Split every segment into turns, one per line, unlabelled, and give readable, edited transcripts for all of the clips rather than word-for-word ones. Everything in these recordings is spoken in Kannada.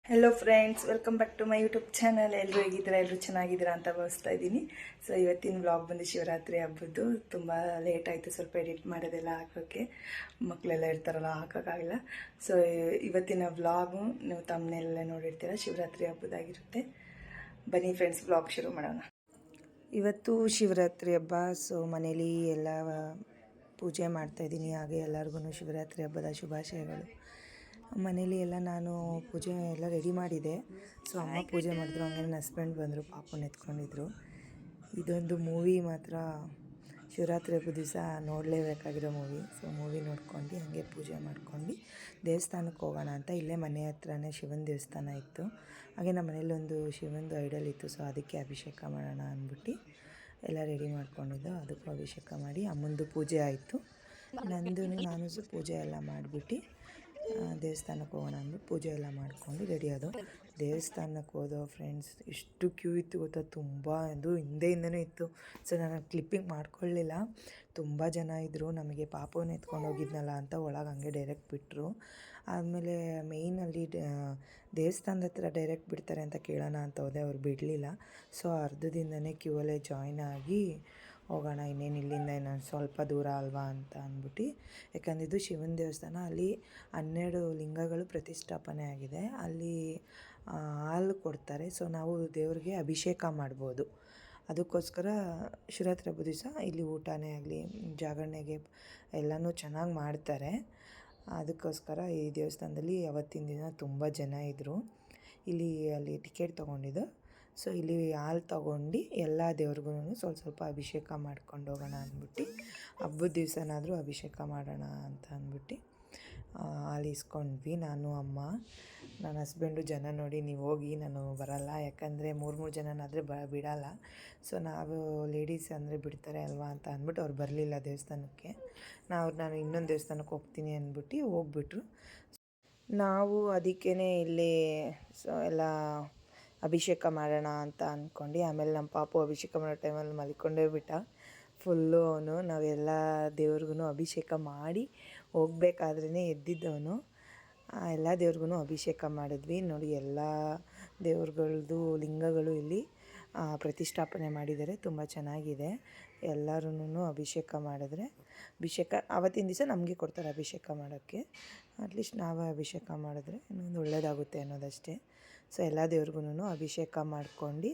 Hello friends, welcome back to my YouTube channel. ಎಲ್ಲರೂ ಹೇಗಿದ್ದೀರಾ? ಎಲ್ಲರೂ ಚೆನ್ನಾಗಿದ್ದೀರಾ ಅಂತ ಭಾವಿಸ್ತಾ ಇದ್ದೀನಿ. ಸೊ ಇವತ್ತಿನ ವ್ಲಾಗ್ ಬಂದು ಶಿವರಾತ್ರಿ ಹಬ್ಬದ್ದು. ತುಂಬ ಲೇಟ್ ಆಯಿತು ಸ್ವಲ್ಪ ಎಡಿಟ್ ಮಾಡೋದೆಲ್ಲ ಹಾಕೋಕ್ಕೆ, ಮಕ್ಕಳೆಲ್ಲ ಇರ್ತಾರಲ್ಲ ಹಾಕೋಕ್ಕಾಗಿಲ್ಲ. ಸೊ ಇವತ್ತಿನ ವ್ಲಾಗು ನೀವು ತಮ್ಮನೆಲ್ಲ ನೋಡಿರ್ತೀರ, ಶಿವರಾತ್ರಿ ಹಬ್ಬದಾಗಿರುತ್ತೆ. ಬನ್ನಿ ಫ್ರೆಂಡ್ಸ್, ವ್ಲಾಗ್ ಶುರು ಮಾಡೋಣ. ಇವತ್ತು ಶಿವರಾತ್ರಿ ಹಬ್ಬ. ಸೊ ಮನೇಲಿ ಎಲ್ಲ ಪೂಜೆ ಮಾಡ್ತಾಯಿದ್ದೀನಿ. ಹಾಗೆ ಎಲ್ಲರಿಗೂ ಶಿವರಾತ್ರಿ ಹಬ್ಬದ ಶುಭಾಶಯಗಳು. ಮನೇಲಿ ಎಲ್ಲ ನಾನು ಪೂಜೆ ಎಲ್ಲ ರೆಡಿ ಮಾಡಿದೆ. ಸೊ ಅಮ್ಮ ಪೂಜೆ ಮಾಡಿದ್ರು, ಹಂಗೆ ನನ್ನ ಹಸ್ಬೆಂಡ್ ಬಂದರು, ಪಾಪನ ಎತ್ಕೊಂಡಿದ್ರು. ಇದೊಂದು ಮೂವಿ ಮಾತ್ರ ಶಿವರಾತ್ರಿ ಹಬ್ಬದ ದಿವಸ ನೋಡಲೇಬೇಕಾಗಿರೋ ಮೂವಿ. ಸೊ ಮೂವಿ ನೋಡ್ಕೊಂಡು ಹಾಗೆ ಪೂಜೆ ಮಾಡ್ಕೊಂಡು ದೇವಸ್ಥಾನಕ್ಕೆ ಹೋಗೋಣ ಅಂತ. ಇಲ್ಲೇ ಮನೆ ಹತ್ರನೇ ಶಿವನ ದೇವಸ್ಥಾನ ಇತ್ತು. ಹಾಗೆ ನಮ್ಮ ಮನೇಲಿ ಒಂದು ಶಿವಂದು ಐಡಲ್ ಇತ್ತು. ಸೊ ಅದಕ್ಕೆ ಅಭಿಷೇಕ ಮಾಡೋಣ ಅಂದ್ಬಿಟ್ಟು ಎಲ್ಲ ರೆಡಿ ಮಾಡ್ಕೊಂಡಿದ್ದು. ಅದಕ್ಕೂ ಅಭಿಷೇಕ ಮಾಡಿ ಅಮ್ಮಂದು ಪೂಜೆ ಆಯಿತು. ನಂದು ನಾನು ಪೂಜೆ ಎಲ್ಲ ಮಾಡಿಬಿಟ್ಟು ದೇವಸ್ಥಾನಕ್ಕೆ ಹೋಗೋಣ ಅಂದ್ಬಿಟ್ಟು ಪೂಜೆ ಎಲ್ಲ ಮಾಡ್ಕೊಂಡು ರೆಡಿ ಆದವು. ದೇವಸ್ಥಾನಕ್ಕೆ ಹೋದೋ ಫ್ರೆಂಡ್ಸ್, ಎಷ್ಟು ಕ್ಯೂ ಇತ್ತು ಗೊತ್ತಾ, ತುಂಬ. ಅದು ಹಿಂದೆಯಿಂದನೇ ಇತ್ತು. ಸೊ ನಾನು ಕ್ಲಿಪ್ಪಿಂಗ್ ಮಾಡ್ಕೊಳ್ಳಿಲ್ಲ. ತುಂಬ ಜನ ಇದ್ದರು. ನಮಗೆ ಪಾಪವನ್ನು ಎತ್ಕೊಂಡು ಹೋಗಿದ್ನಲ್ಲ ಅಂತ ಒಳಗೆ ಹಂಗೆ ಡೈರೆಕ್ಟ್ ಬಿಟ್ಟರು. ಆದಮೇಲೆ ಮೇಯ್ನಲ್ಲಿ ದೇವಸ್ಥಾನದ ಹತ್ರ ಡೈರೆಕ್ಟ್ ಬಿಡ್ತಾರೆ ಅಂತ ಕೇಳೋಣ ಅಂತ ಹೋದೆ, ಅವ್ರು ಬಿಡಲಿಲ್ಲ. ಸೊ ಅರ್ಧದಿಂದನೇ ಕ್ಯೂ ಅಲ್ಲೇ ಜಾಯ್ನ್ ಆಗಿ ಹೋಗೋಣ, ಇನ್ನೇನು ಇಲ್ಲಿಂದ ಇನ್ನೊಂದು ಸ್ವಲ್ಪ ದೂರ ಅಲ್ವಾ ಅಂತ ಅಂದ್ಬಿಟ್ಟು. ಯಾಕಂದರೆ ಇದು ಶಿವನ ದೇವಸ್ಥಾನ, ಅಲ್ಲಿ 12 ಲಿಂಗಗಳು ಪ್ರತಿಷ್ಠಾಪನೆ ಆಗಿದೆ. ಅಲ್ಲಿ ಹಾಲು ಕೊಡ್ತಾರೆ. ಸೊ ನಾವು ದೇವ್ರಿಗೆ ಅಭಿಷೇಕ ಮಾಡ್ಬೋದು. ಅದಕ್ಕೋಸ್ಕರ ಶಿವರಾತ್ರಿ ಹಬ್ಬದ ದಿವಸ ಇಲ್ಲಿ ಊಟನೇ ಆಗಲಿ, ಜಾಗರಣೆಗೆ ಎಲ್ಲನೂ ಚೆನ್ನಾಗಿ ಮಾಡ್ತಾರೆ. ಅದಕ್ಕೋಸ್ಕರ ಈ ದೇವಸ್ಥಾನದಲ್ಲಿ ಅವತ್ತಿನ ದಿನ ತುಂಬ ಜನ ಇದ್ದರು. ಅಲ್ಲಿ ಟಿಕೆಟ್ ತೊಗೊಂಡಿದ್ದು. ಸೊ ಇಲ್ಲಿ ಹಾಲು ತೊಗೊಂಡು ಎಲ್ಲ ದೇವ್ರಿಗೂ ಸ್ವಲ್ಪ ಅಭಿಷೇಕ ಮಾಡ್ಕೊಂಡು ಹೋಗೋಣ ಅಂದ್ಬಿಟ್ಟು, ಹಬ್ಬದ ದಿವಸನಾದರೂ ಅಭಿಷೇಕ ಮಾಡೋಣ ಅಂತ ಅಂದ್ಬಿಟ್ಟು ಹಾಲು ಇಸ್ಕೊಂಡ್ವಿ. ನಾನು, ಅಮ್ಮ, ನನ್ನ ಹಸ್ಬೆಂಡು. ಜನ ನೋಡಿ ನೀವು ಹೋಗಿ, ನಾನು ಬರೋಲ್ಲ, ಯಾಕಂದರೆ 3 ಜನನಾದರೆ ಬಿಡೋಲ್ಲ. ಸೊ ನಾವು ಲೇಡೀಸ್ ಅಂದರೆ ಬಿಡ್ತಾರೆ ಅಲ್ವಾ ಅಂತ ಅಂದ್ಬಿಟ್ಟು ಅವ್ರು ಬರಲಿಲ್ಲ ದೇವಸ್ಥಾನಕ್ಕೆ. ನಾನು ಇನ್ನೊಂದು ದೇವಸ್ಥಾನಕ್ಕೆ ಹೋಗ್ತೀನಿ ಅಂದ್ಬಿಟ್ಟು ಹೋಗ್ಬಿಟ್ರು. ನಾವು ಅದಕ್ಕೇ ಇಲ್ಲಿ ಎಲ್ಲ ಅಭಿಷೇಕ ಮಾಡೋಣ ಅಂತ ಅಂದ್ಕೊಂಡು. ಆಮೇಲೆ ನಮ್ಮ ಪಾಪು ಅಭಿಷೇಕ ಮಾಡೋ ಟೈಮಲ್ಲಿ ಮಲ್ಕೊಂಡೇ ಬಿಟ್ಟ ಫುಲ್ಲು. ನಾವೆಲ್ಲ ದೇವ್ರಿಗೂ ಅಭಿಷೇಕ ಮಾಡಿ ಹೋಗ್ಬೇಕಾದ್ರೇ ಎದ್ದಿದ್ದವನು. ಎಲ್ಲ ದೇವ್ರಿಗೂ ಅಭಿಷೇಕ ಮಾಡಿದ್ವಿ. ನೋಡಿ, ಎಲ್ಲ ದೇವ್ರುಗಳದ್ದು ಲಿಂಗಗಳು ಇಲ್ಲಿ ಪ್ರತಿಷ್ಠಾಪನೆ ಮಾಡಿದ್ದಾರೆ. ತುಂಬ ಚೆನ್ನಾಗಿದೆ. ಎಲ್ಲರೂ ಅಭಿಷೇಕ ಮಾಡಿದ್ರೆ, ಆವತ್ತಿನ ದಿವಸ ನಮಗೆ ಕೊಡ್ತಾರೆ ಅಭಿಷೇಕ ಮಾಡೋಕ್ಕೆ. ಅಟ್ಲೀಸ್ಟ್ ನಾವೇ ಅಭಿಷೇಕ ಮಾಡಿದ್ರೆ ಇನ್ನೊಂದು ಒಳ್ಳೆಯದಾಗುತ್ತೆ ಅನ್ನೋದಷ್ಟೇ. ಸೊ ಎಲ್ಲ ದೇವ್ರಿಗೂ ಅಭಿಷೇಕ ಮಾಡ್ಕೊಂಡು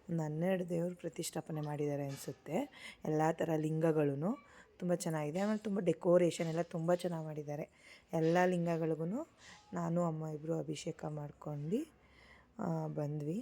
ಒಂದು 12 ದೇವರು ಪ್ರತಿಷ್ಠಾಪನೆ ಮಾಡಿದ್ದಾರೆ ಅನಿಸುತ್ತೆ. ಎಲ್ಲ ಥರ ಲಿಂಗಗಳೂ ತುಂಬ ಚೆನ್ನಾಗಿದೆ. ಆಮೇಲೆ ತುಂಬ ಡೆಕೋರೇಷನ್ ಎಲ್ಲ ತುಂಬ ಚೆನ್ನಾಗಿ ಮಾಡಿದ್ದಾರೆ. ಎಲ್ಲ ಲಿಂಗಗಳಿಗೂ ನಾನು, ಅಮ್ಮ ಇಬ್ಬರು ಅಭಿಷೇಕ ಮಾಡ್ಕೊಂಡು ಬಂದ್ವಿ.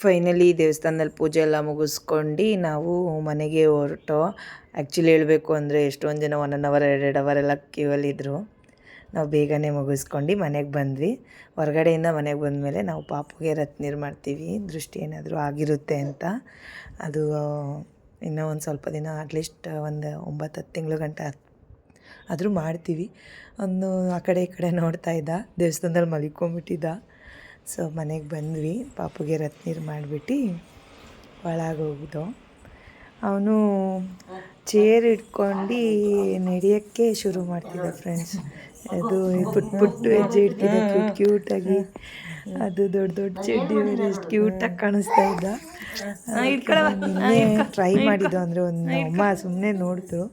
ಫೈನಲಿ ದೇವಸ್ಥಾನದಲ್ಲಿ ಪೂಜೆ ಎಲ್ಲ ಮುಗಿಸ್ಕೊಂಡು ನಾವು ಮನೆಗೆ ಹೊರಟು. ಆ್ಯಕ್ಚುಲಿ ಹೇಳಬೇಕು ಅಂದರೆ ಎಷ್ಟೊಂದು ಜನ 1 hour 2 hour ಎಲ್ಲ ಕ್ಯೂ ಅಲ್ಲಿದ್ದರು. ನಾವು ಬೇಗನೆ ಮುಗಿಸ್ಕೊಂಡು ಮನೆಗೆ ಬಂದ್ವಿ. ಹೊರಗಡೆಯಿಂದ ಮನೆಗೆ ಬಂದಮೇಲೆ ನಾವು ಪಾಪುಗೆ ರತ್ನೀರು ಮಾಡ್ತೀವಿ, ದೃಷ್ಟಿ ಏನಾದರೂ ಆಗಿರುತ್ತೆ ಅಂತ. ಅದು ಇನ್ನೂ ಒಂದು ಸ್ವಲ್ಪ ದಿನ, ಅಟ್ಲೀಸ್ಟ್ ಒಂದು 9-10 ತಿಂಗಳು ಗಂಟೆ ಆದರೂ ಮಾಡ್ತೀವಿ. ಆ ಕಡೆ ಈ ಕಡೆ ನೋಡ್ತಾ ಇದ್ದ, ದೇವಸ್ಥಾನದಲ್ಲಿ ಮಲ್ಕೊಂಬಿಟ್ಟಿದ್ದ. ಸೊ ಮನೆಗೆ ಬಂದ್ವಿ, ಪಾಪುಗೆ ರತ್ನೀರು ಮಾಡಿಬಿಟ್ಟು ಒಳಗೆ ಹೋಗಿದ್ದು. ಅವನು ಚೇರ್ ಇಟ್ಕೊಂಡು ನಡೆಯೋಕ್ಕೆ ಶುರು ಮಾಡ್ತಿದ್ದ ಫ್ರೆಂಡ್ಸ್. ಅದು ಪುಟ್ಟು ಹೆಜ್ಜೆ ಇಡ್ತಿದ್ದ ಕ್ಯೂಟಾಗಿ. ಅದು ದೊಡ್ಡ ಚಡ್ಡಿ ಬೇರೆ ಎಷ್ಟು ಕ್ಯೂಟಾಗಿ ಕಾಣಿಸ್ತಾ ಇದ್ದ. ನಿನ್ನೆ ಟ್ರೈ ಮಾಡಿದ್ದು, ಅಂದರೆ ಒಂದು ಅಮ್ಮ ಸುಮ್ಮನೆ ನೋಡಿದ್ರು.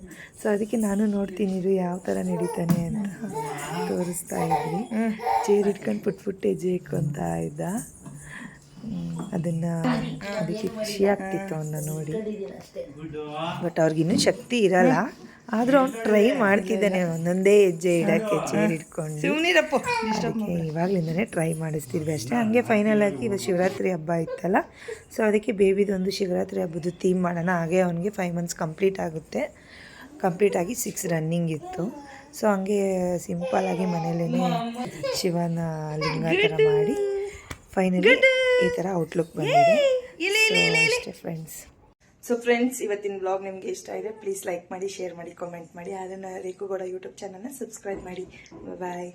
ಸೊ ಅದಕ್ಕೆ ನಾನು ನೋಡ್ತೀನಿ ಇರು ಯಾವ ಥರ ನಡೀತಾನೆ ಅಂತ ತೋರಿಸ್ತಾ ಇದ್ವಿ. ಚೇರ್ ಇಟ್ಕೊಂಡು ಪುಟ್ಟು ಹೆಜ್ಜೆ ಇಟ್ಕೊತಾ ಇದ್ದ. ಅದನ್ನು ಅದಕ್ಕೆ ಖುಷಿ ಆಗ್ತಿತ್ತು ಅವನ್ನ ನೋಡಿ. ಬಟ್ ಅವ್ರಿಗಿನ್ನೂ ಶಕ್ತಿ ಇರಲ್ಲ, ಆದರೂ ಅವ್ನು ಟ್ರೈ ಮಾಡ್ತಿದ್ದಾನೆ ಒಂದೊಂದೇ ಹೆಜ್ಜೆ ಇಡೋಕ್ಕೆ ಚೇರ್ ಹಿಡ್ಕೊಂಡು. ಅದಕ್ಕೆ ಇವಾಗಲಿಂದನೇ ಟ್ರೈ ಮಾಡಿಸ್ತಿದ್ವಿ ಅಷ್ಟೇ. ಹಂಗೆ ಫೈನಲ್ ಆಗಿ ಇವತ್ತು ಶಿವರಾತ್ರಿ ಹಬ್ಬ ಇತ್ತಲ್ಲ, ಸೊ ಅದಕ್ಕೆ ಬೇಬಿದೊಂದು ಶಿವರಾತ್ರಿ ಹಬ್ಬದ ಥೀಮ್ ಮಾಡೋಣ. ಹಾಗೆ ಅವನಿಗೆ 5 months ಕಂಪ್ಲೀಟ್ ಆಗುತ್ತೆ, ಕಂಪ್ಲೀಟಾಗಿ 6 ರನ್ನಿಂಗ್ ಇತ್ತು. ಸೊ ಹಂಗೆ ಸಿಂಪಲ್ಲಾಗಿ ಮನೇಲೇ ಶಿವನ ಲಿಂಗ ಥರ ಮಾಡಿ ಫೈನಲಿ ಈ ಥರ ಔಟ್ಲುಕ್ ಬಂದಿದೆ. ಅಷ್ಟೇ ಫ್ರೆಂಡ್ಸ್. ಸೊ ಫ್ರೆಂಡ್ಸ್, ಇವತ್ತಿನ ಬ್ಲಾಗ್ ನಿಮಗೆ ಇಷ್ಟ ಇದೆ, ಪ್ಲೀಸ್ ಲೈಕ್ ಮಾಡಿ, ಶೇರ್ ಮಾಡಿ, ಕಾಮೆಂಟ್ ಮಾಡಿ. ಅದನ್ನು ರೇಖು ಗೌಡ ಯೂಟ್ಯೂಬ್ ಚಾನಲ್ನ ಸಬ್ಸ್ಕ್ರೈಬ್ ಮಾಡಿ. ಬಾಯ್.